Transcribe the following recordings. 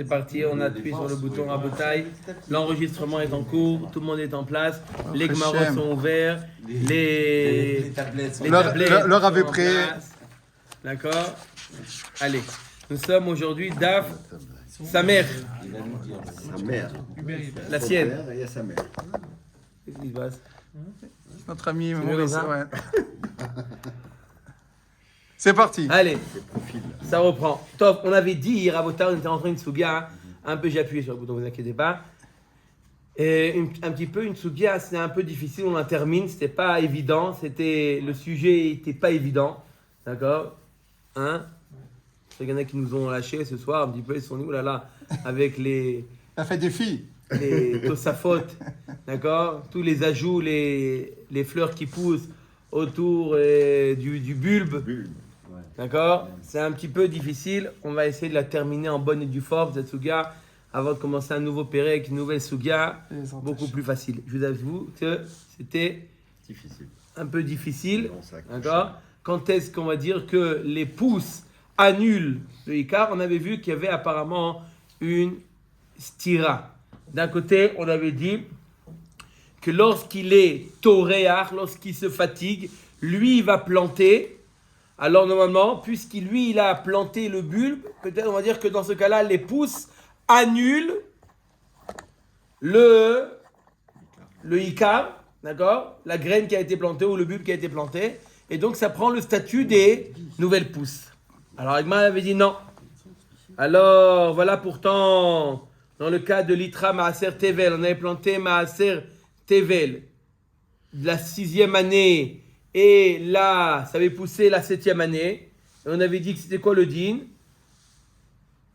C'est parti, on appuie sur le bouton Rabotaï. L'enregistrement est en cours, tout le monde est en place. Les Gmarot sont ouverts. Les tablettes L'heure avait sont en prêt. place. D'accord. Allez, nous sommes aujourd'hui Daf sa mère. Sa mère. La sienne. Et sa mère. Qu'est-ce qui se passe? Notre ami mieux Maurice. comme ça Ouais. C'est parti. Allez, ça reprend. Top, on avait dit, Rabotaï, on était en train de Sougia. Un peu, j'ai appuyé sur le bouton, ne vous inquiétez pas. Et un petit peu, une Sougia, c'était un peu difficile, on la termine, c'était pas évident, le sujet était pas évident. D'accord? Hein? Il y en a qui nous ont lâchés ce soir, un petit peu, ils sont dit, oh là là, avec les La fête des filles. Tosafot, d'accord? Tous les ajouts, les fleurs qui poussent autour du bulbe. D'accord? C'est un petit peu difficile. On va essayer de la terminer en bonne et due forme, cette Souga, avant de commencer un nouveau péré avec une nouvelle Souga, beaucoup plus facile. Je vous avoue que c'était Difficile. un peu difficile. D'accord? Quand est-ce qu'on va dire que les pouces annulent le Icar? On avait vu qu'il y avait apparemment une stira. D'un côté, on avait dit que lorsqu'il est toréar, lorsqu'il se fatigue, lui, il va planter. Alors normalement, puisqu'il lui, il a planté le bulbe, peut-être on va dire que dans ce cas-là, les pousses annulent le Icar, d'accord? La graine qui a été plantée ou le bulbe qui a été planté. Et donc ça prend le statut des nouvelles pousses. Alors Agma avait dit non. Alors voilà pourtant, dans le cas de l'Itra Maaser Tevel, on avait planté Maaser Tevel de la 6e année. Et là, ça avait poussé la 7e année. Et on avait dit que c'était quoi le din?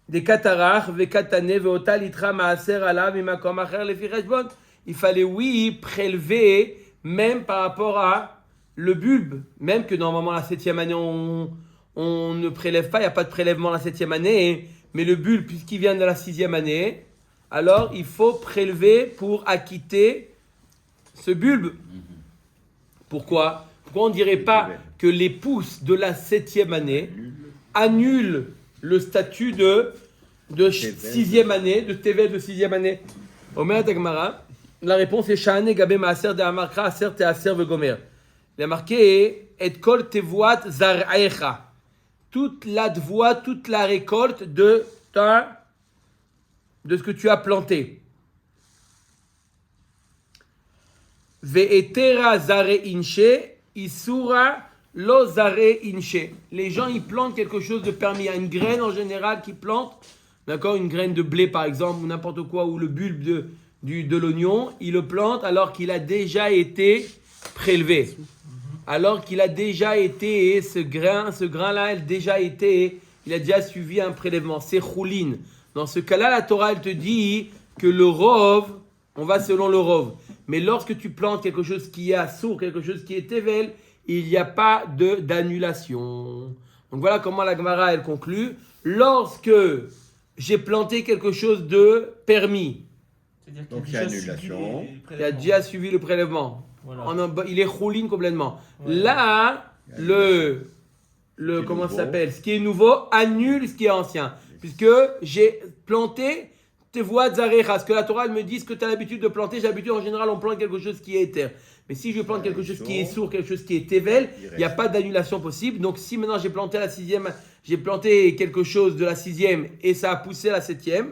Des katarach, ve katane, ve otal itra maaser alav, imakom acher lefi cheshbon. Il fallait, oui, prélever, même par rapport à le bulbe. Même que normalement, la 7e année, on ne prélève pas, il n'y a pas de prélèvement la 7e année. Mais le bulbe, puisqu'il vient de la 6e année, alors il faut prélever pour acquitter ce bulbe. Pourquoi? Pourquoi on ne dirait pas que les pousses de la 7e année annulent le statut de 6e année, de Tevel de 6e année? Omer Dagmara, la réponse est Shahane Gabe Maaser de Amarkra Aser Te Aser Vegomer. Il a marqué Et Kol Tevoat Zar'echa. Toute la devoie, toute la récolte de ce que tu as planté. Ve'etera zare inche, isura lo zare inche. Les gens, ils plantent quelque chose de permis. Il y a une graine en général qu'ils plantent, d'accord, une graine de blé par exemple, ou n'importe quoi, ou le bulbe de l'oignon, ils le plantent alors qu'il a déjà été prélevé. Alors qu'il a déjà été, ce grain-là, il a déjà suivi un prélèvement. C'est choulin. Dans ce cas-là, la Torah, elle te dit que le rov, on va selon le rov. Mais lorsque tu plantes quelque chose qui est assour, quelque chose qui est tevel, il n'y a pas d'annulation. Donc voilà comment la Gemara, elle conclut. Lorsque j'ai planté quelque chose de permis, Donc il y a annulation. il a déjà suivi le prélèvement. Voilà. Il est chouline complètement. Ouais. Là, comment ça s'appelle? Ce qui est nouveau annule ce qui est ancien. Puisque j'ai planté tes voies zarecha. Ce que la Torah elle me dit, ce que tu as l'habitude de planter, j'ai l'habitude en général, on plante quelque chose qui est éther. Mais si je plante quelque chose qui est sourd, quelque chose qui est tevel, il n'y a pas d'annulation possible. Donc si maintenant j'ai planté la 6e, j'ai planté quelque chose de la 6e et ça a poussé à la 7e,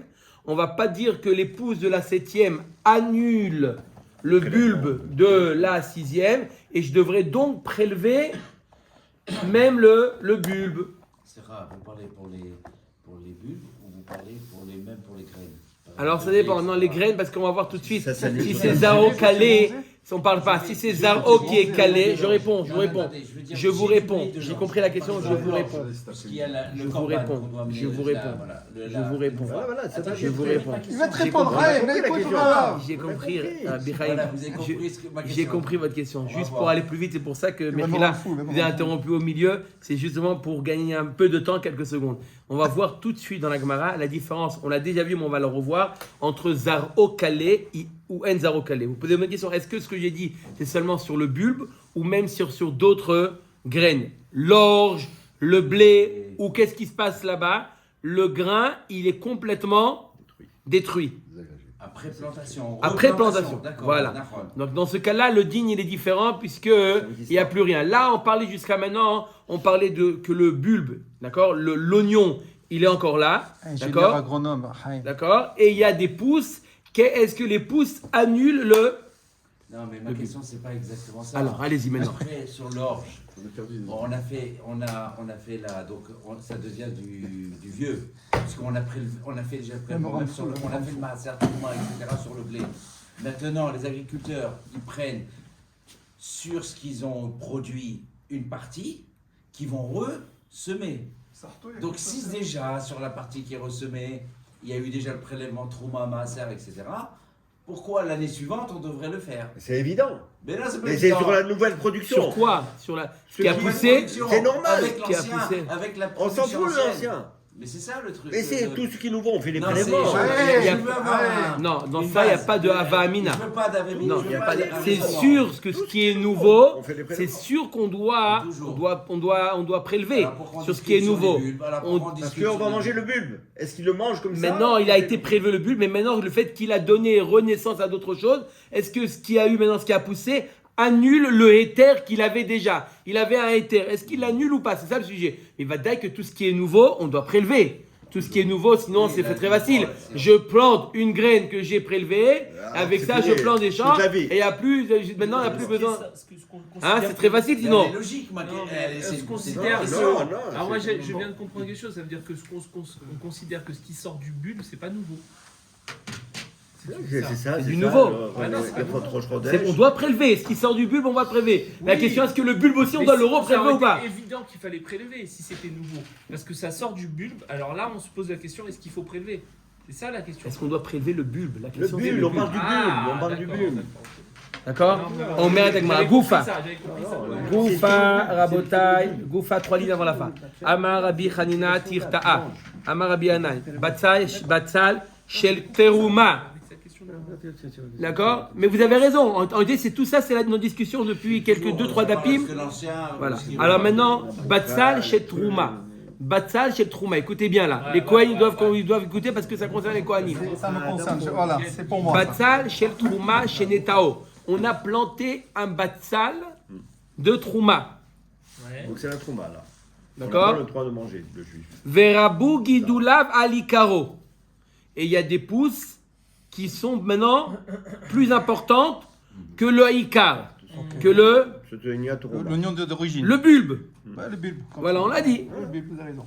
on ne va pas dire que les pousses de la 7e annulent le bulbe de la 6e et je devrais donc prélever même le bulbe. C'est rare, vous parlez pour les bulbes ou vous parlez même pour les graines? Alors ça dépend, non les graines parce qu'on va voir tout de suite Ça s'annule si pas. c'est Zaro calé, si on parle pas, si c'est Zaro qui est calé, je réponds, Non, attendez, veux dire, je vous j'ai réponds, cumulé deux j'ai gens. compris la question, je vous réponds. Parce qu'il y a Je le vous corban réponds, qu'on doit amener je vous là, réponds. voilà, Je vous réponds. Voilà, c'est Attends, Je vous réponds. Il va te J'ai répondre. compris. Allez, mais écoute, voilà. J'ai compris, Voilà, Bichaïm, vous avez compris ma question. j'ai compris votre question. On va Juste voir. pour aller plus vite, c'est pour ça que va me Mechila rendre fou, il va me vous a rendre fou. interrompu au milieu. C'est justement pour gagner un peu de temps, quelques secondes. On va voir tout de suite dans la Gemara la différence, on l'a déjà vu, mais on va le revoir, entre Zaro Kalé ou En Zaro Kalé. Vous posez une question, est-ce que ce que j'ai dit, c'est seulement sur le bulbe ou même sur d'autres graines? L'orge, le blé, ou qu'est-ce qui se passe là-bas? le grain, il est complètement détruit. Après plantation. Après replantation. plantation, D'accord. voilà. d'accord. Donc dans ce cas-là, le din il est différent puisque il n'y a plus rien. Là, on parlait jusqu'à maintenant, on parlait que le bulbe, d'accord, l'oignon, il est encore là, Ingénieur d'accord, agronome. d'accord, et il y a des pousses. Est-ce que les pousses annulent le... Non, mais ma question, c'est pas exactement ça. Alors, allez-y maintenant. Après, sur l'orge, bon, on a fait la, donc ça devient du vieux, parce qu'on a fait déjà on a fait le maaser, etc. sur le blé. Maintenant, les agriculteurs, ils prennent sur ce qu'ils ont produit une partie, qui vont ressemer. Donc si déjà sur la partie qui est ressemée, il y a eu déjà le prélèvement Trouma, maaser, etc. Pourquoi l'année suivante on devrait le faire? C'est évident. Mais là, c'est pas Mais c'est évident. sur la nouvelle production. Sur quoi? Sur la... Ce qui a Nouvelle poussé... production, c'est normal, avec qui a l'ancien, poussé. avec la On s'en production fout de ancienne. l'ancien. Mais c'est ça le truc. Mais c'est tout ce qui nous vont, on fait les Non, prélèvements. c'est- Il y a- je veux avoir un- Non, dans une ça, il n'y a base. pas de Hava Amina. Je veux pas d'Avamina. Non, je il y veux a pas de- d'un c'est raisonnement. sûr que ce qui est nouveau, On fait les c'est prélèvements. sûr qu'on doit, Toujours. on doit prélever Alors, pourquoi on sur ce qui est discute sur nouveau. les bulbes? Alors, On- pourquoi on Parce discute qu'on sur va les manger bulbes? le bulbe. Est-ce qu'il le mange comme ça? Maintenant, il a été prélevé le bulbe, mais maintenant, le fait qu'il a donné renaissance à d'autres choses, est-ce que ce qui a eu maintenant, ce qui a poussé, annule le éther qu'il avait déjà? Il avait un éther. Est-ce qu'il l'annule ou pas? C'est ça le sujet. Il va dire que tout ce qui est nouveau, on doit prélever. Tout ce qui est nouveau, sinon c'est fait très facile. Je plante une graine que j'ai prélevée, avec c'est ça je fini. plante des champs, Toute la vie. et il y a plus, maintenant il n'y a plus besoin. Hein, Hein, c'est très facile Elle sinon. est logique, ma Non, elle- mais c'est- est-ce qu'on c'est- considère non, que... non, Alors moi, c'est- je viens de comprendre quelque chose. Ça veut dire que on considère que ce qui sort du bulbe, c'est pas nouveau. C'est ça. C'est c'est du ça, nouveau. Ah non, c'est pas nouveau. On doit prélever. Ce qui sort du bulbe, on va prélever. La Oui. question, est-ce que le bulbe aussi, on doit le reprélever ou pas? C'est évident qu'il fallait prélever si c'était nouveau. Parce que ça sort du bulbe. Alors là, on se pose la question, est-ce qu'il faut prélever? C'est ça la question. Est-ce qu'on doit prélever le bulbe? La Le question, c'est bulbe, on parle du bulbe. Ah, On parle du d'accord, bulbe. D'accord. On met avec ma J'avais Goufa. compris ça, j'avais compris ça. Goufa, Rabotai, Goufa, 3 lignes avant la fin. Amar Rabbi Hanina Tirta'a. Amar Rabbi Hanan. Batsal, Shel Teruma. Avec sa question de- D'accord? Mais vous avez raison. En réalité, c'est tout ça, c'est nos discussions depuis quelques 2-3 dapim. Parce que l'ancien, Voilà. parce qu'il- Alors maintenant, Batsal Shel Trouma. Batsal Shel Trouma. Écoutez bien là. Les Kohanim ils doivent écouter parce que ça concerne les Kohanim. Ça me concerne. Voilà, c'est pour moi. Batsal Shel Trouma chez Netao. On a planté un Batsal de Trouma. Ouais. Donc c'est la trouma là. D'accord? On a pas le droit de manger, le juif. Verabou Gidulav Alikaro. Et il y a des pousses qui sont maintenant plus importantes que le Haïkar, que C'était une yatrouma. L'oignon d'origine. le bulbe. Ouais, le bulbe. Voilà, on l'a dit. Le bulbe, vous avez raison.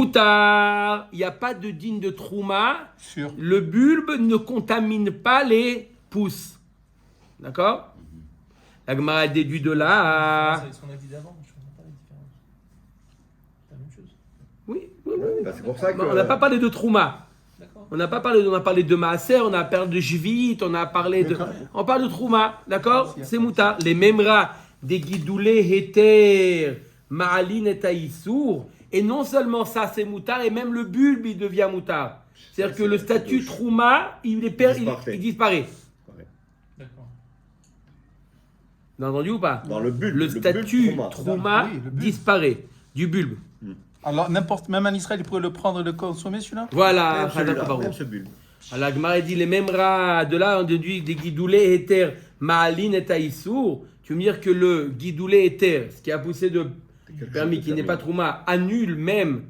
Moutar, il n'y a pas de digne de Trouma. Sûr. Le bulbe ne contamine pas les pousses. D'accord? La Gemara déduit de là. C'est ce qu'on a dit d'avant, je comprends pas la différence. C'est la même chose. Oui. Bah, c'est pour ça que. On n'a pas parlé de Trouma. D'accord. On a parlé de Maaser, on a parlé de Jvit, on a parlé de... On parle de Trouma, d'accord? C'est Moutar. Les mêmes rats, des guidoulés, héter, Ma'alin et Taïsour. Et non seulement ça, c'est Moutar, et même le bulbe, il devient Moutar. C'est-à-dire que le statut Trouma, il disparaît. D'accord. Vous avez entendu ou pas? Dans le bulbe. Le statut bulbe Trouma Oui, le bulbe. disparaît du bulbe. Alors, même en Israël, il pourrait le prendre et le consommer, celui-là? Voilà, Même celui-là, Khadab même ce bulbe. Alors, la Gemara dit les mêmes rats, de là on déduit des guidoulés éther, ma'alin et taïsour. Tu veux me dire que le guidoulé éther, ce qui a poussé de permis, qui n'est pas trouma, annule même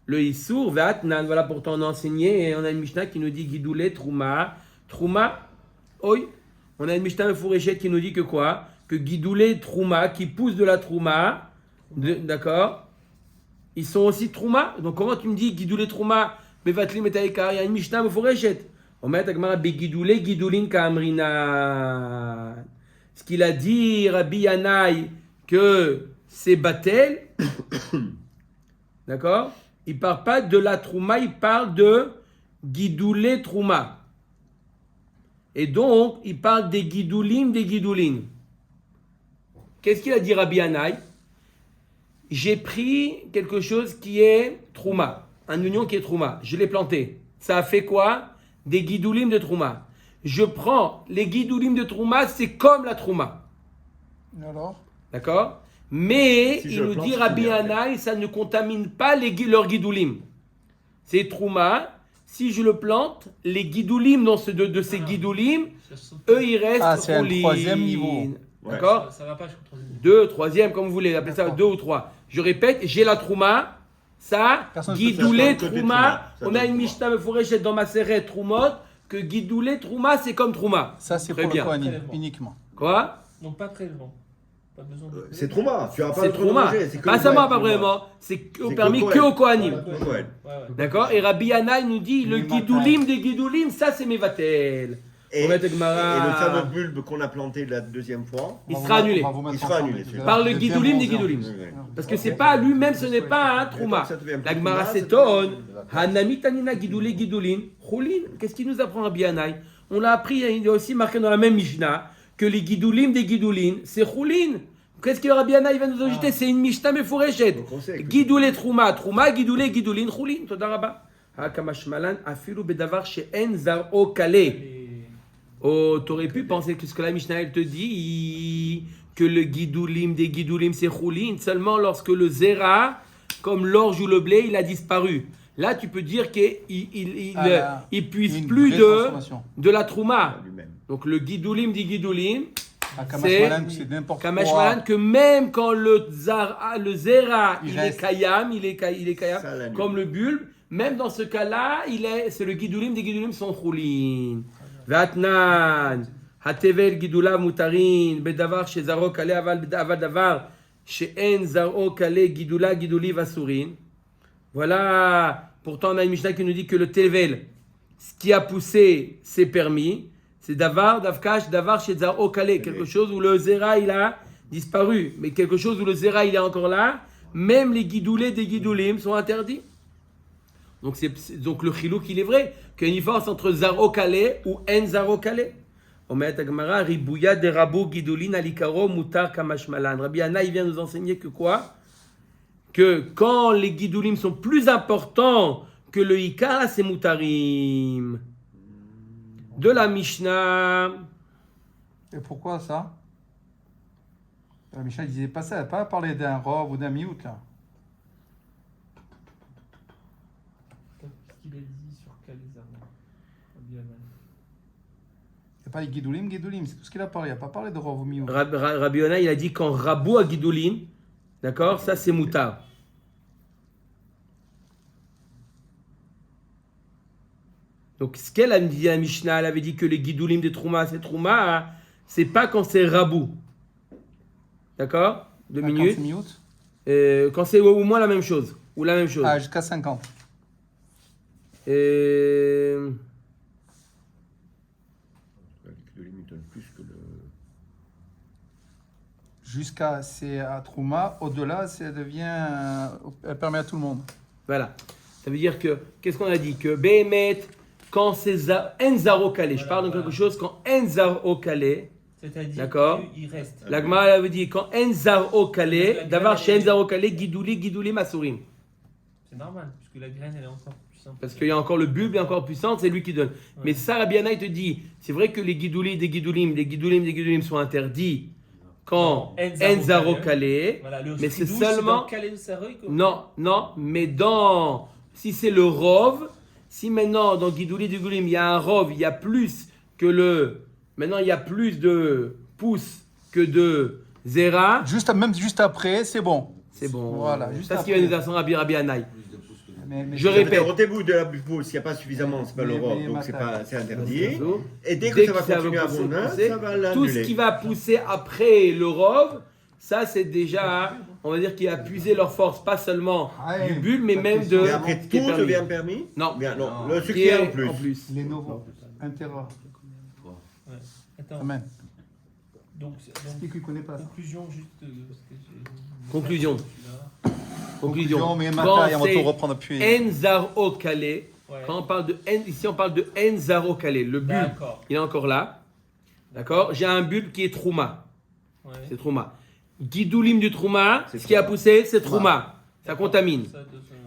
le issour, vatnan. Voilà, pourtant on a enseigné et on a une Mishnah qui nous dit guidoulé, trouma. Trouma, oi. On a une Mishnah Mefourechet qui nous dit que quoi? Que guidoulé, trouma, qui pousse de la trouma, d'accord? Ils sont aussi trouma. Donc comment tu me dis guidoulé, trouma? Bevatlim et Taïkar, il y a une Mishnah Mefourechet. On met à Gemara Begidoulé, Gidoulin Kamrina. Ce qu'il a dit, Rabbi Yanaï, que c'est Batel, d'accord? Il ne parle pas de la Trouma, il parle de Gidoulé Trouma. Et donc, il parle des Gidoulim, des Gidoulim. Qu'est-ce qu'il a dit, Rabbi Yanaï? J'ai pris quelque chose qui est Trouma, un oignon qui est Trouma, je l'ai planté. Ça a fait quoi? Des Gidoulim de Trouma. Je prends les Gidoulim de Trouma, c'est comme la Trouma. Alors? D'accord? Mais Si il je nous plante, dit c'est Rabbi bien. Yanaï, ça ne contamine pas leurs Gidoulim. c'est trouma. Si je le plante, les guidoulim de ces guidoulim, eux, ils restent Ah, c'est un roulines. troisième niveau. D'accord? Ça va pas jusqu'au troisième niveau. 2, troisième, comme vous voulez, appelez ça 2 ou 3. Je répète, j'ai la trouma, ça, Personne ne guidoulé, peut faire. trouma. Ça On a donne une quoi? Mishnah Mefourachet dans ma serrette troumot, que guidoulé, trouma, c'est comme trouma. Ça, c'est Très pour bien. le Kohanim, Prélèvement. uniquement. Quoi? Donc pas prélèvement. Pas besoin de. C'est Trouma. Tu n'as pas C'est le droit de trouma. manger. c'est que Pas le seulement, Kohen, pas Trouma. vraiment. C'est C'est permis que que au au Kohanim. Ouais, Le Kohen. Ouais, ouais. D'accord? Et Rabbi Yanaï nous dit, le Les guidoulim des guidoulim, ça c'est Mevatel. Et, On va être et Gemara. le fameux bulbe qu'on a planté la deuxième fois, Il sera annulé. Il sera annulé, celui-là. Par le guidoulim des guidoulim. Parce que c'est pas lui-même, ce n'est pas un trouma. Ça devient La plus Gemara trouma, s'étonne. Hanami tanina guidoulé guidoulim. Choulin. Qu'est-ce qu'il nous apprend Rabbi Yanaï? On l'a appris, il est aussi marqué dans la même Mishnah, que les guidoulim des guidoulim, c'est choulin. Qu'est-ce que Rabbi Yanaï va nous ajouter? C'est une Mishnah Mefourachet. Donc on sait que- Guidoulé trouma, trouma, guidoulé guidoulim, choulin. Toda rabba. Hakamashmalan afilu bedavar she'en zar'o kalé. Et- Oh, t'aurais pu penser que ce que la Mishnah elle te dit, que le guidoulim des guidoulim c'est choulin, seulement lorsque le zera, comme l'orge ou le blé, il a disparu. Là, tu peux dire qu'il puise plus de la trouma. lui-même. Donc le guidoulim dit guidoulim, À Kamashmalan, c'est n'importe quoi. Kamashmalan, que même quand le zera, Il il est reste. kayam, il est kayam, Ça l'annule. comme le bulbe, même dans ce cas-là, c'est le guidoulim des guidoulim sont choulin. Vatnan, hatevel gidula mutarin, bedavar shezaro kale aval davar she'en zaro kale gidula giduli vasurin. Voilà, pourtant on a une Mishnah qui nous dit que le tevel, ce qui a poussé, c'est permis. C'est davar, davkash, davar shezaro kale, quelque chose où le zera il a disparu, mais quelque chose où le zera il est encore là, même les guidoulés des guidoulim sont interdits. Donc le chilouk il est vrai qu'il y a une différence entre zaro kalé ou en zaro kalé. On met à Gemara ribouya de rabou gidulin alikaro mutar kamashmalan. Rabbi Yana il vient nous enseigner que quoi? Que quand les guidoulim sont plus importants que le ikar, c'est mutarim. De la Mishnah. Et pourquoi ça? La Mishnah disait pas ça, elle n'a pas parlé d'un rov ou d'un miout là. Qu'est-ce qu'il a dit sur Kalizarma? Il n'y a pas les guidoulim, c'est tout ce qu'il a parlé. Il n'a pas parlé de rov ou miout. Rabbi Yana il a dit quand rabou à guidoulim, d'accord, ça c'est mutar. Donc, ce qu'elle a dit à la Mishnah, elle avait dit que les guidoulim des trouma, c'est trouma, c'est pas quand c'est rabou. D'accord? 2 minutes. Quand c'est miout? Quand c'est au moins la même chose. Ou la même chose. Ah, jusqu'à 50. Euh, Le limite plus que le. Jusqu'à, c'est à Trouma. Au-delà, ça devient. Elle permet à tout le monde. Voilà. Ça veut dire que, qu'est-ce qu'on a dit? Que Behemet, quand c'est Enzaro Kalé, je parle de quelque chose, quand Enzaro Kalé, C'est-à-dire d'accord. qu'il reste. la Gemara elle avait dit, quand Enzaro Kalé, d'avoir chez Enzaro Kalé, Gidouli Masurim. C'est normal, puisque la graine elle est encore puissante. Parce qu'il y a encore le bulbe est encore puissant, c'est lui qui donne. Mais ça, Rabbi Yana, il te dit, c'est vrai que les guidoulis des guidoulim sont interdits quand Enzaro Kalé. Voilà, le mais c'est chidouche, seulement- dans Kalé Saroi, quoi. Non, mais si c'est le rov, si maintenant dans Gidouli du Goulim, il y a un rov, il y a plus que maintenant il y a plus de pouces que de zera, Même juste après, c'est bon. c'est bon. Voilà, juste C'est ce qui va après. nous apprendre Rabbi Anaï. Plus de pouces que de- Mais Je Ça veut dire, répète. au début de la pousse, s'il n'y a pas suffisamment, c'est pas Mais- l'Europe, mais donc c'est Matal. interdit. Et dès que ça va continuer à abondant, ça va tout l'annuler. ce qui va pousser après le rov, ça c'est déjà, on va dire qu'il a puisé leur force, pas seulement Ouais, du bulbe, mais ça même fait de. Et après, qui est tout permis. devient permis? Non. Bien, non. Non. Le Qui sucre est en plus. Les nouveaux. Intérêt. Attends, Amen. donc, Qui ne connaît pas ça. conclusion juste. Parce que j'ai- Conclusion. Celui-là. Conclusion. Mais Quand Matai, on va c'est tout reprendre puis. Enzaro Kalé, Ouais. quand on parle de ici on parle de Enzaro Kalé, le bulbe, D'accord. il est encore là. D'accord? J'ai un bulbe qui est Trouma. Ouais. C'est Trouma. Guidoulim du Trouma, C'est ce qui a Trouma. poussé, c'est Trouma. Ça contamine. Ça,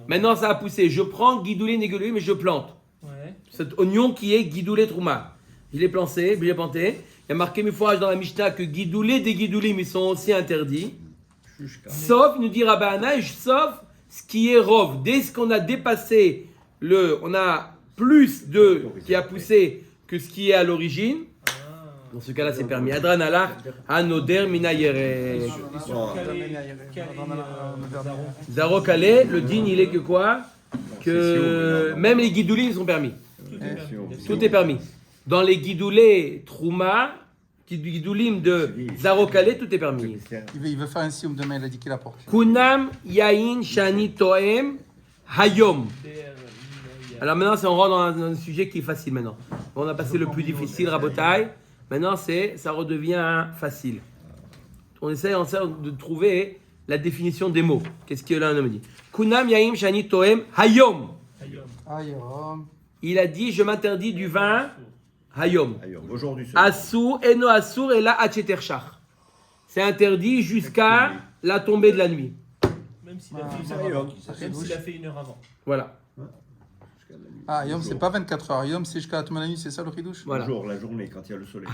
Maintenant, ça a poussé. Je prends Guidoulim et Guidoulim et je plante. Ouais. Cet oignon qui est Guidoulé Trouma. Je l'ai planté, il y a marqué mes fourrages dans la Mishnah que Guidoulé des Guidoulim, ils sont aussi interdits. Sauf, il nous dit Rabbi Anaï, sauf ce qui est rov. Dès qu'on a dépassé on a plus de qui a poussé que ce qui est à l'origine. Dans ce cas-là, c'est permis. Adran alach anoder mina yerek. Zaro kalé, le din, il est que quoi? Que même les guidoulim sont permis. Tout est permis. Dans les guidoulés trouma, guidoulim de Zaro kalé, tout est permis. Il veut faire un sioum demain, il a dit qu'il apporte. Kunam yain shani toem hayom. Alors maintenant, on rentre dans un sujet qui est facile maintenant. On a passé le plus difficile, Rabotai. Maintenant, ça redevient facile. On essaie de trouver la définition des mots. Qu'est-ce que l'un me dit? Kunam yaim shani toem hayom. Il a dit, je m'interdis du vin hayom. Aujourd'hui. Assour, eno assour, et là, acheterchach. C'est interdit jusqu'à la tombée de la nuit. Même s'il a fait une heure avant. Même s'il a fait une heure avant. Voilà. Ah, Yom, c'est pas 24 heures. Yom, c'est jusqu'à la tombée de la nuit, c'est ça le ridouche? Voilà. Le jour, la journée, quand il y a le soleil.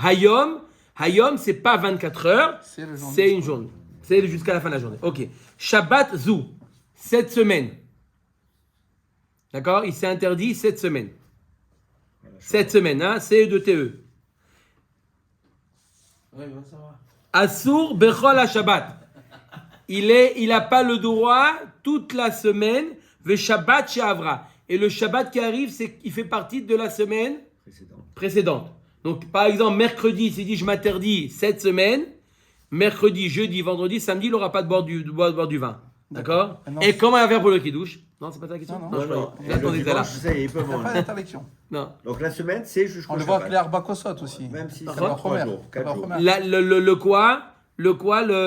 Hayom, c'est pas 24 heures, c'est une journée. C'est jusqu'à la fin de la journée. Ok. Shabbat Zou, cette semaine. D'accord? Il s'est interdit cette semaine. Cette semaine, hein? CE2TE. Oui, ça va. Assour Bechol Shabbat. Il n'a pas le droit toute la semaine, ve Shabbat She'avra. Et le Shabbat qui arrive, il fait partie de la semaine précédente. Donc, par exemple, mercredi, s'il dit je m'interdis cette semaine, mercredi, jeudi, vendredi, samedi, il n'aura pas de boire du vin. D'accord? Et comment il va faire pour le kidouche? Non, c'est pas ta question? Non. Attendez, ça là. Il peut Il n'y a pas d'interdiction. Non. Donc la semaine, c'est jusqu'au On le voit avec les Arbakosot aussi. Même si Ça ça va va 3 Homer. jours, Ça 4 va jours. Homer.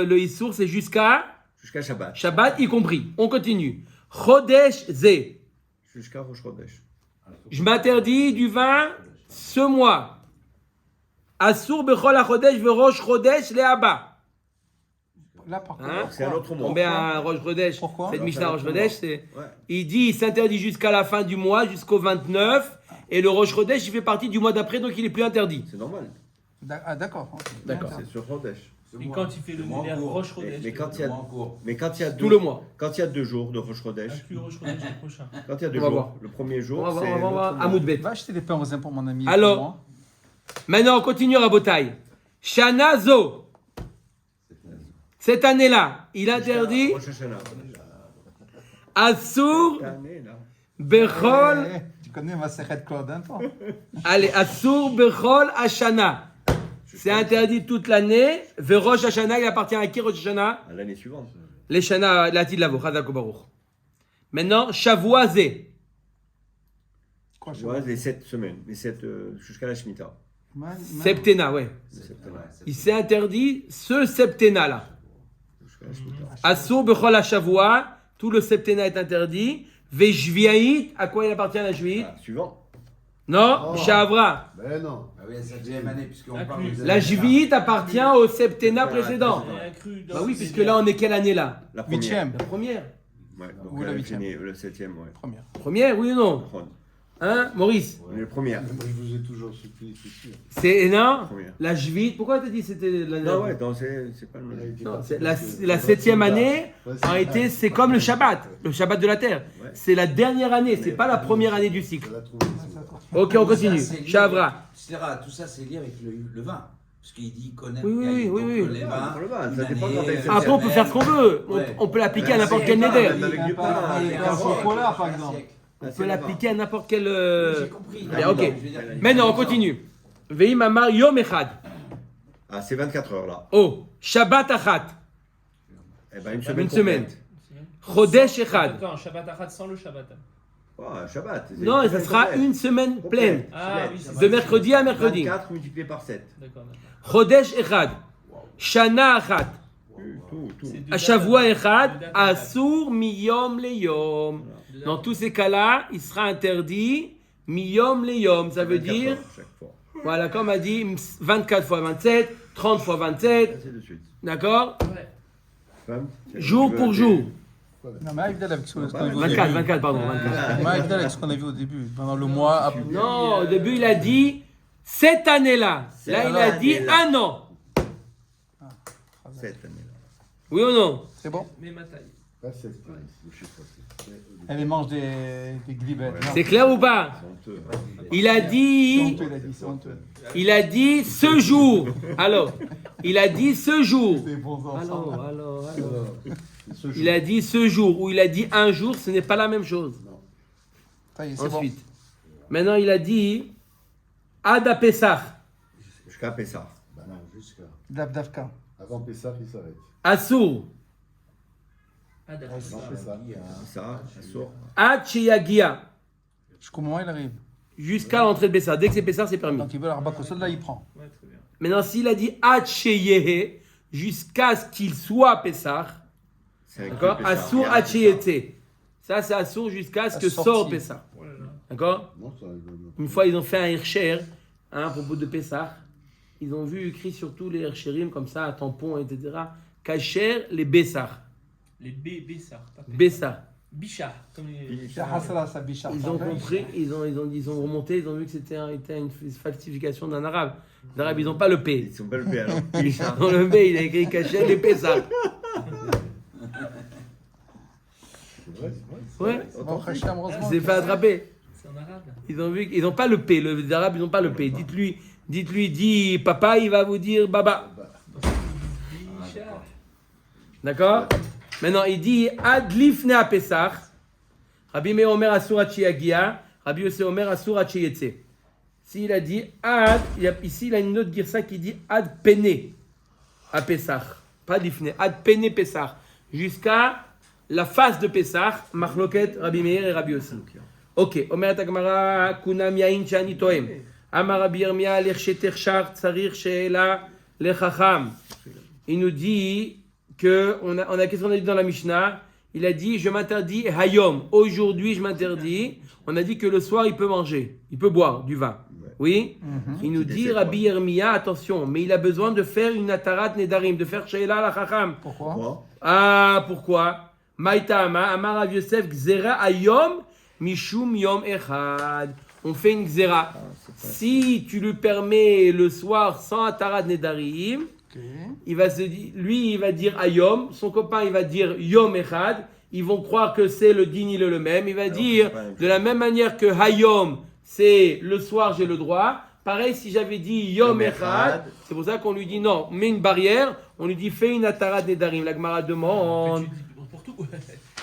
Le Issour, c'est jusqu'à Jusqu'à Shabbat. Shabbat, y compris. On continue. Chodesh Ze. Jusqu'à Rosh Chodesh. Je m'interdis du vin ce mois. Assour Bechol HaChodesh Verosh Chodesh Le'aba. Là, par contre, Hein? C'est un autre mois. Tombé à Rosh Chodesh. Pourquoi? Cette Mishnah Rosh Chodesh, c'est. Ouais. Il dit, il s'interdit jusqu'à la fin du mois, jusqu'au 29. Et le Rosh Chodesh, il fait partie du mois d'après, donc il est plus interdit. C'est normal. Ah, d'accord. D'accord. C'est sur Chodesh. Et quand il fait le lunaire Rosh Chodesh, Mais quand il y a, Tout le mois. quand il y a 2 jours de Rosh Chodesh, inclus Rosh Chodesh le prochain. quand il y a 2 On va jours, voir. le premier jour, On va c'est voir, on va voir. Amoudbet. Va acheter des pains aux pour mon ami. Alors, pour moi. Maintenant, on continue à Botaï. Shana Zo. Cette année-là, il interdit Rosh Hashanah. Assour Cette année-là. Bechol. Tu connais ma secrète Claude, hein, toi? Allez, Assour Bechol Hashana. C'est interdit toute l'année. Verosh Hashana, il appartient à qui Rosh Hashana? À l'année suivante. Les Shana, la Tidlavo, Chazak Baruch. Maintenant, Shavua Ze. Quoi, je Ouais, les 7 semaines. Les 7 jusqu'à la Shemitah. Septena, ouais. Il s'est interdit ce septena-là. Jusqu'à la Shemitah. Assour Bechol Hashavua, tout le septena est interdit. Vejviaït, à quoi il appartient la juive? Suivant. Non, Shavra. Ben non. Ah oui, c'est la deuxième année, puisqu'on Inclus. parle des La années juilite appartient au septena précédent. Il est inclus dans Bah oui, le puisque lunaire. là, on est quelle année là? La première. 8e. La première. Ouais, donc Ou la 8e. le 7e, ouais. Première. Première, oui ou non? Hein, Maurice? On est le premier. Je vous ai toujours soutenu, c'est sûr. C'est non? Première. La juilite, pourquoi t'as dit c'était la Non, ouais, donc c'est pas le même. Non, c'est la 7e année, en réalité, c'est comme le Shabbat de la terre. Ouais. C'est la dernière année, c'est pas la première année du cycle. Elle a trouvé. Ok, on continue. Ça, c'est lié Shavra. avec- Tout ça, c'est lié avec le vin. Parce qu'il dit connaître Oui, oui. les vins. Le vin, une ça dépend année, quand elle- Après, on peut faire ce qu'on veut. Ouais. On peut l'appliquer à Ouais, n'importe c'est quel pas, neder. même avec du pain, avec un chocolat, par exemple. On peut l'appliquer à n'importe quel. J'ai compris. Bien, ok. Je veux dire- Maintenant, on continue. Veim Amar Yom Echad. Ah, c'est 24 heures là. Oh, Shabbat Achat. Eh ben, une Une semaine. semaine. complète. Chodesh Echad. Attends, Shabbat Achat sans le Shabbat. Ah, Shabbat. c'est Non, une ça semaine sera complète. une semaine Complète. pleine. Ah oui, c'est De mercredi à mercredi. 24 multiplié par 7. D'accord, d'accord. Chodesh Echad. Shana Achat. Tout. C'est deux Ashavua dates. Echad. Deux dates. Asur Miyom Leyom. Dans tous ces cas-là, il sera interdit Miyom Leyom. Ça veut 24 dire, heures chaque fois. voilà, comme a dit, 24 fois 27, 30 fois 27. Ainsi de suite. D'accord? Ouais. Femme, Jour tu veux pour des- jour. Non, mais Avdel avec ce qu'on a vu au 24, début. 24, pardon, 24. Mais Avdel avec ce qu'on a vu au début. Pendant le mois. après- Non, au début, il a dit cette année-là. Là, il a dit année-là. un an. Cette année-là. Oui ou non? C'est bon? Mais ma taille. Là, c'est le chiffre. Elle mange des glibettes. C'est clair ou pas? C'est honteux. Il a C'est dit, honteux, il a dit, c'est honteux. il a dit ce jour. Alors, il a dit ce jour. Des bons enfants. Alors. C'est ce Il a dit ce jour ou il a dit un jour, ce n'est pas la même chose. Ça y est, c'est bon. Ensuite, maintenant il a dit Ad Pessah, Jusqu'à Pessah. Bah non, jusqu'à. Davka. Avant Pessah, il s'arrête. Assour, Ah, d'accord. Avant Pessah. Ça, Assour. Ad Sheyagia, Jusqu'au moment où il arrive. jusqu'à l'entrée de Pessah. Dès que c'est Pessah, c'est permis. Donc il veut l'arba kosod, là il prend. Ouais, très bien. Maintenant, s'il a dit Ad Sheyehe, jusqu'à ce qu'il soit Pessah, C'est avec d'accord, le Pessah. Assour Ad Sheyete. Ça, c'est Assour jusqu'à ce La que sortie. sort Pessah. Oh là là. D'accord? Non, ça arrive. Une fois, ils ont fait un Hirscher à propos de Pessah. Ils ont vu écrit sur tous les Hirsherim comme ça, à tampon, etc. Kacher les Bessar. Les Bessar. Bessar. Bichard. Comme les. C'est Hassala, ça bichard. Ils ont compris, ils ont remonté, ils ont vu que c'était une falsification d'un arabe. Les arabes, ils n'ont pas le P. Ils sont pas le P alors. Ils ont le P, il a écrit Kacher les Pessar. C'est vrai, c'est vrai. Ouais, Bon, Hachem, heureusement. c'est fait attraper. C'est en arabe. Ils ont vu qu'ils n'ont pas le P. Les arabes, ils n'ont pas le P. Dites-lui, dis papa, il va vous dire baba. Bichard. D'accord? Maintenant, il dit Ad lifne a Pesach. Rabbi Meir Omer Asur Achiagia. Rabbi Yosef Omer Asur Achietse. S'il a dit Ad, ici il a une autre girsa qui dit Ad pene à Pesach. Pas lifne. Ad pene Pesach. Jusqu'à la face de Pesach. Machloket Rabbi Meir et Rabbi Yosef. Ok. Omer Takmara Kunam Yain Shani Toem. Amar Rabbi Yirmiyah Lechsheter Shar Tsarir Sheela Lechacham. Il nous dit que qu'est-ce qu'on a dit dans la Mishnah? Il a dit je m'interdis hayom, aujourd'hui je m'interdis. On a dit que le soir il peut manger, il peut boire du vin. Oui. Il nous dit Rabbi Yirmiyah, attention, mais il a besoin de faire une atarat nedarim, de faire sheila la chacham. Pourquoi? Quoi? Ah, pourquoi? Maïtama Amar Rav Yosef gzera hayom mishum yom echad. On fait une gzera. Si tu lui permets le soir sans atarat nedarim, Ok. il va dire Ayom, son copain il va dire Yom Echad, ils vont croire que c'est le din, il est le même, il va dire c'est pas la même de la même manière que Hayom, c'est le soir j'ai le droit, pareil si j'avais dit Yom Yom Echad, Echad. c'est pour ça qu'on lui dit non, on met une barrière, on lui dit fais une Atarat Nedarim, la Gemara demande, Mais tu dis pour tout.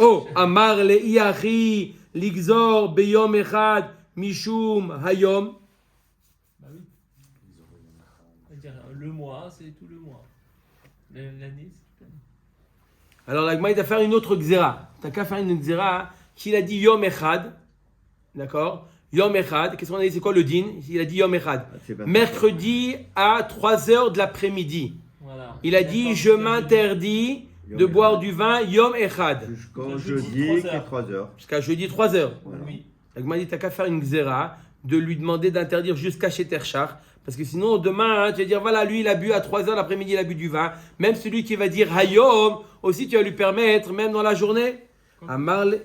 oh, Amar le Iachi, Ligzor, Beyom Echad, Mishum, Hayom, Bah oui. C'est-à-dire, le mois, c'est tout le mois. L'année, c'est l'année. alors la Gemara il va faire une autre Xéra, t'as qu'à faire une Xéra, s'il a dit Yom Echad, d'accord, Yom Echad, qu'est-ce qu'on a dit, c'est quoi le din? Il a dit Yom Echad. C'est pas- Mercredi à 3h de l'après-midi. Voilà. Il a dit je m'interdis de Yom boire Echad. du vin Yom Echad. Jusqu'au Jeudi, jeudi, 3 qui est heures. 3 heures. Jusqu'à jeudi 3h. Oui. La Gemara dit t'as qu'à faire une Xéra, de lui demander d'interdire jusqu'à chez Terchar. Parce que sinon demain tu vas dire voilà lui il a bu à 3h l'après-midi il a bu du vin. Même celui qui va dire Hayom, aussi tu vas lui permettre même dans la journée. Amar le-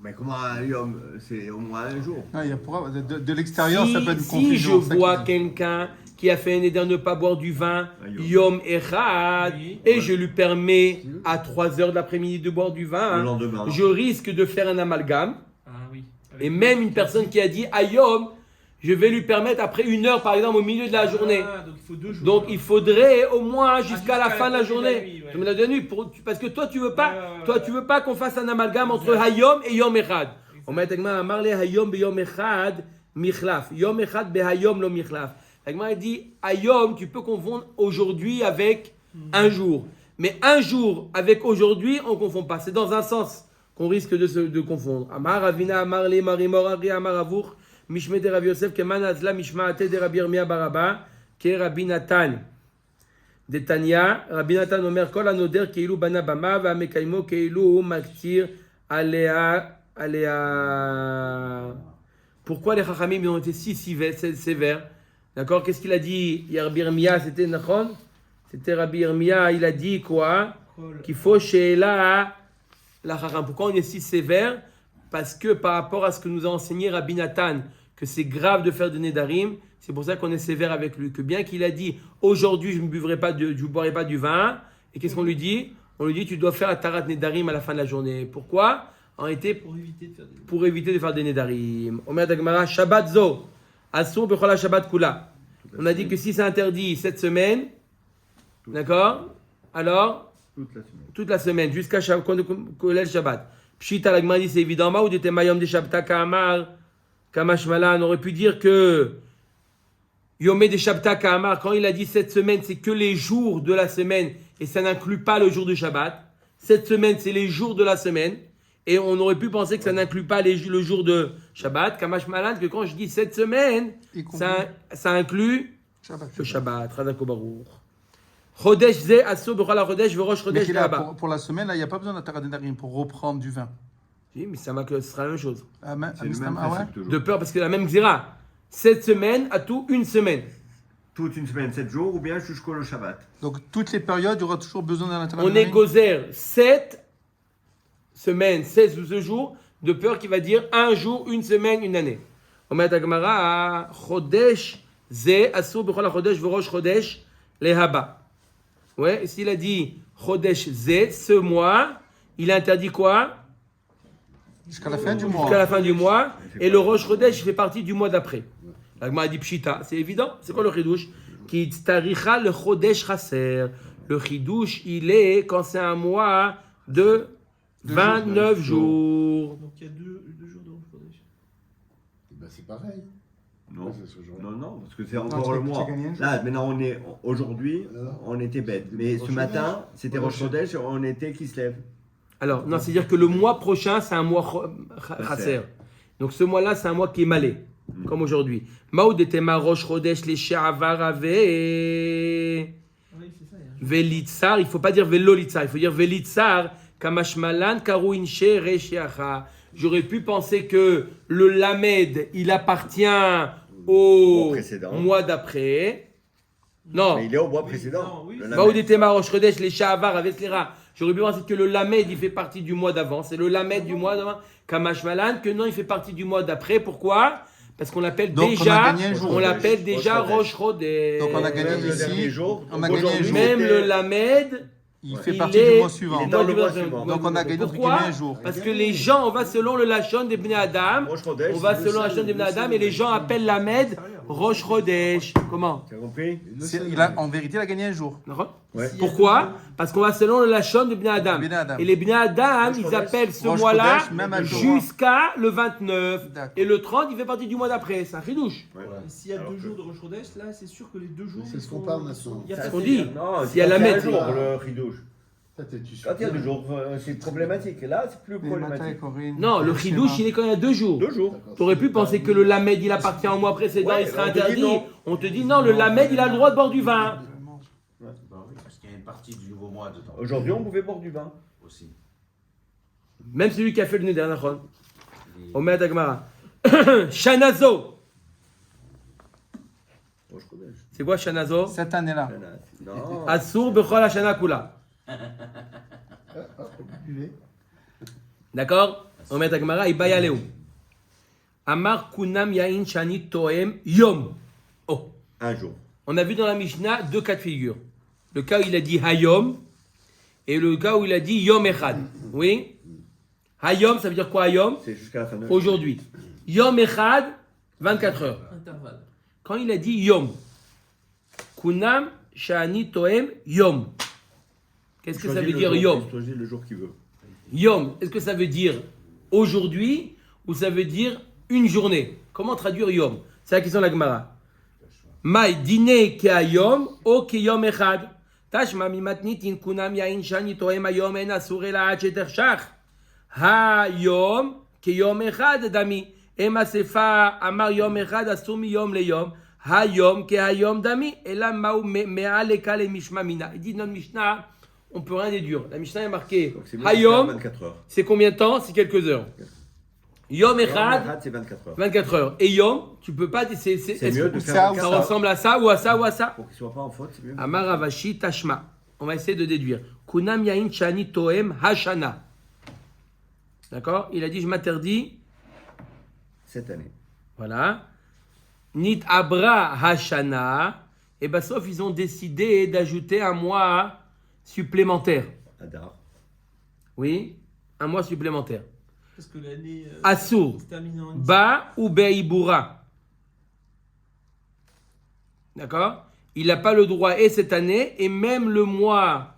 Mais comment un yom, c'est au moins un jour. Non, il y a de l'extérieur, ça peut être une Si confusion. je ça vois qui- quelqu'un qui a fait un éder ne pas boire du vin, Un yom. Yom Echad, Oui. et je lui permets à 3h de l'après-midi de boire du Le vin, lendemain. je risque de faire un amalgame. Ah oui. Et même une personne qui a dit Ayom, je vais lui permettre après 1 heure par exemple au milieu de la journée. Ah, donc il faut 2 jours. Donc il faudrait au moins jusqu'à la jusqu'à fin de la la journée. nuit, ouais. Je me la donne parce que toi tu veux pas, Ouais. toi tu veux pas qu'on fasse un amalgame entre Hayom et Yom Echad. On met Agma Amarle Hayom be Yom Echad michlaf. Yom Echad be Hayom lo michlaf. Agma dit Hayom, tu peux confondre aujourd'hui avec un jour. Mais un jour avec aujourd'hui, on confond pas. C'est dans un sens qu'on risque de confondre. Amar Avina Amarle Marimor Ari Amar Avour Mishme de Rabbi Yosef Keman Azla Mishmaate de Rabbi Yirmiyah Baraba Ke Rabbi Natan. Detania, Rabbi Natan Omer Kol Anoder Keilu Bana Bama Va Mekaimo Keilu Maktir Alea. Pourquoi les Chachamim ont été si sévères? D'accord? Qu'est-ce qu'il a dit? Rabbi Yirmiyah, c'était Nachon? C'était Rabbi Yirmiyah, il a dit quoi? Qu'il faut chez la Chacham. Pourquoi on est si sévère? Parce que par rapport à ce que nous a enseigné Rabbi Natan, que c'est grave de faire des Nedarim, c'est pour ça qu'on est sévère avec lui. Que bien qu'il a dit aujourd'hui je ne boirai pas du vin, et qu'est-ce qu'on lui dit? on lui dit tu dois faire la tarat nedarim à la fin de la journée. Pourquoi? En réalité, pour éviter de faire des nedarim. Omer Dagmara, Shabbat zo, asur bechol Shabbat kula. On a dit que si c'est interdit cette semaine, d'accord? Alors, toute la semaine, jusqu'à Kolel Shabbat. Pshita, la Gemara dit c'est évident. Ou de Temayom de Shabta Kamar, Kamashmalan, on aurait pu dire que Yomé de Shabta Kamar, quand il a dit cette semaine, c'est que les jours de la semaine et ça n'inclut pas le jour de Shabbat. Cette semaine, c'est les jours de la semaine et on aurait pu penser que ça n'inclut pas le jour de Shabbat. Kamashmalan, que quand je dis cette semaine, ça inclut le Shabbat. Radako Baruch. Chodesh ze asso b'chol chodesh v'rosh chodesh là-bas. Pour la semaine, là, il n'y a pas besoin d'Atarat Nedarim pour reprendre du vin. Oui, mais ça ce sera la même chose. Ah, ouais? De peur, parce que la même xéra. Cette semaine à tout une semaine. Toute une semaine, 7 jours, ou bien jusqu'au Shabbat. Donc, toutes les périodes, il y aura toujours besoin d'un Atarat On Nedarim. est gozer 7 semaines, 16 ou 2 jours, de peur qu'il va dire un jour, une semaine, une année. On met à Gemara, chodesh ze asso b'chol chodesh v'rosh chodesh lehaba. Ouais, et s'il a dit chodesh ze, ce mois, il interdit quoi? Jusqu'à la fin du mois. Jusqu'à la fin du mois. Et le Rosh Chodesh fait partie du mois d'après. La Gemara dit Pshita, c'est évident. C'est quoi le Chidouche? Qui taricha le Chodesh Chaser. Le Chidouche, il est quand c'est un mois de 29 jours. Donc il y a deux jours de Rosh Chodesh. Ben, c'est pareil. Non. C'est ce jour-là. Non, parce que c'est encore le mois. gagné un jour. Là, maintenant, aujourd'hui, on était bête. Mais ce matin, c'était Rosh Chodesh, on était qui se lève. Alors, non, c'est-à-dire que le mois prochain, c'est un mois Chaser. Donc ce mois-là, c'est un mois qui est malé, comme aujourd'hui. Maoud était Rosh Chodesh les She'avar Ave. Oui, c'est ça. Velitsar, il ne faut pas dire Velolitsar, il faut dire Velitsar, Kamashmalan, Karouinche, Reshiacha. J'aurais pu penser que le Lamed, il appartient au mois d'après. Non. Mais il est au mois précédent. oui, Le Maoud Lamed. était Rosh Chodesh les She'avar Ave Slera. J'aurais pu penser que le Lamed, il fait partie du mois d'avant. C'est le Lamed du mois d'avant. Kamashmalan, que non, il fait partie du mois d'après. Pourquoi? Parce qu'on l'appelle Donc, déjà, on l'appelle déjà Rosh Chodesh. Donc, on a gagné Même le ici. dernier jour. On a gagné un jour. Même le Lamed, Il fait il partie est- du mois suivant. il est dans le mois suivant. Donc, on a gagné entre Pourquoi? guillemets un jour. Parce que les gens, on va selon le Lachon des Bnei Adam. Rosh Chodesh. On va selon la chaîne des Bnei Adam et les gens appellent Lamed Rosh Chodesh. Comment? Tu as compris? En vérité, il a gagné un jour. Ouais. Pourquoi? Parce qu'on va selon le Lachon des Bnei Adam. Bnei Adam. Et les Bnei Adam, Rosh ils Chodesh. appellent ce Rosh mois-là Chodesh, même à jour. jusqu'à le 29. D'accord. Et le 30, il fait partie du mois d'après. C'est un chidouche. Ouais. Et s'il y a 2 jours de Rosh Chodesh, là, c'est sûr que les 2 jours. C'est ce ils qu'on sont- parle, Nasson. Il y a C'est pas ce qu'on de- dit. Non, S'il y a la quand il y a un Met. jour, le chidouche. Ça, t'es-tu Quand il y a 2 sûr? jours, c'est problématique. Là, c'est plus Mais Matin et problématique. Corinne. Non, le chidouche, il est quand il y a 2 jours. 2 jours. T'aurais pu penser que le Lamed, il appartient au mois précédent, Ouais, il sera on te dit interdit. non. On te dit non, le Lamed, il a le droit de boire du vin. Bah oui, parce qu'il y a une partie du nouveau mois dedans. Aujourd'hui, on pouvait boire du vin. Aussi. Même celui qui a fait le Neder Nachon. Omer Dagmara. Shanazo. Rosh Chodesh. C'est quoi Shanazo? Cette année-là. Non. Asur bechol hashana kula. Buvez. D'accord? Omer Dagmara, Ibaya Leu. Amar kunam yain shani toem yom. Oh. Un jour. On a vu dans la Mishnah 2 cas de figure. Le cas où il a dit hayom et le cas où il a dit yom echad. Oui? Hayom, ça veut dire quoi hayom? C'est jusqu'à la fin de Aujourd'hui. Yom echad, 24 heures. Intervalle. Quand il a dit yom, kunam shani toem yom. Qu'est-ce que ça veut dire yom? Choisis le jour qu'il veut. Yom, est-ce que ça veut dire aujourd'hui ou ça veut dire une journée? Comment traduire yom? C'est la question de la Gemara. Maï dîner ki ayom ou ki yom echad. Tashma mi matnitin kunam yain shani toem ayom en asur ela ad shetershach. Hayom ki yom echad dami. Ema sefa amar yom echad asur mi yom le yom. Hayom ki hayom dami. Ela maou mea leka le mishma mina. Il dit dans le Mishnah, on peut rien déduire. La Mishnah est marquée Donc c'est mieux Hayom, 24 heures. c'est combien de temps? C'est quelques heures. Yom Echad, c'est 24 heures. 24 heures. Et Yom, tu peux pas. C'est est-ce mieux que de ça faire ou ça 24 heures. ressemble à ça ou à ça ou à ça? Pour qu'il soit pas en faute, c'est mieux. Amar Avashi Tashma. On va essayer de déduire. Kunam Yain Shani Toem Hashana. D'accord? Il a dit je m'interdis. Cette année. Voilà. Nit Abra Hashana. Et ben sauf ils ont décidé d'ajouter un mois supplémentaire. Adar. Oui, un mois supplémentaire. Parce que l'année Assour, se termine en Ba ou Beibura. D'accord? Il n'a pas le droit et cette année, et même le mois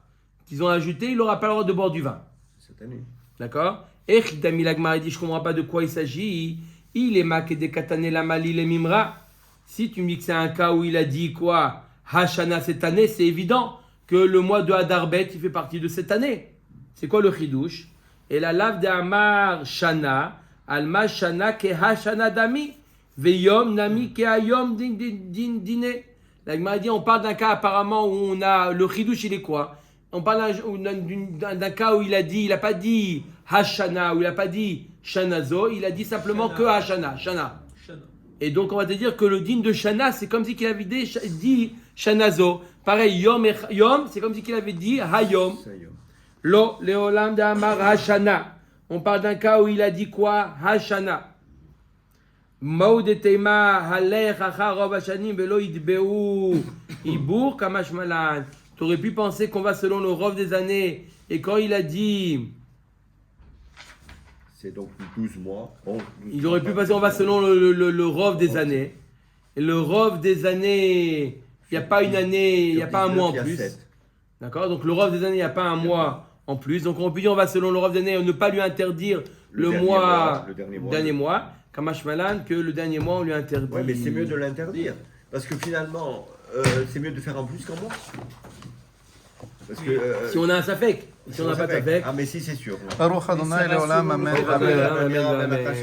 qu'ils ont ajouté, il n'aura pas le droit de boire du vin. Cette année. D'accord? Et Chidami Lagmar dit, je ne comprends pas de quoi il s'agit. Il est maqué de Katane la Mali les Mimra. Si tu me dis que c'est un cas où il a dit quoi? Hashana cette année, c'est évident que le mois de Hadarbet, il fait partie de cette année. C'est quoi le chidouche? Et la lave de Amar Shana, Alma Shana ke Hashana Dami, Veyom Nami ke Ayom Dine. La Gemara dit, on parle d'un cas apparemment où on a le chidouche, il est quoi? On parle d'un cas où il a dit, il n'a pas dit Hashana, où il n'a pas dit Shanazo, il a dit simplement Shana. que Hashana, Shana. Shana. Et donc on va te dire que le din de Shana, c'est comme si qu'il avait dit Shanazo. Pareil, Yom, c'est comme si qu'il avait dit Hayom. Ça y est. Lo, Leolam de Amar Hashana. On parle d'un cas où il a dit quoi? Hashana. Maudetema Haler Hacharov Hashanim Velo Idbeu Ibour Kamash Malan. Tu aurais pu penser qu'on va selon le rov des années. Et quand il a dit, C'est donc 12 mois. Bon, il aurait pu passer, on va selon le rov des années. Et le rov des années, il n'y a pas une année, il n'y a pas un mois en plus. D'accord? Donc le rov des années, il n'y a pas un mois en plus. Donc on peut dire, on va selon le rov des années, ne pas lui interdire le dernier mois. Kamash Malan, que le dernier mois, on lui interdit. Ouais, mais c'est mieux de l'interdire. Parce que finalement, c'est mieux de faire en plus qu'en moins. Parce que, Si on a un safek, si on n'a pas de safek. Ah, mais si, c'est sûr. Baruch Adonai Leolam, Amen. Amen, amen, amen.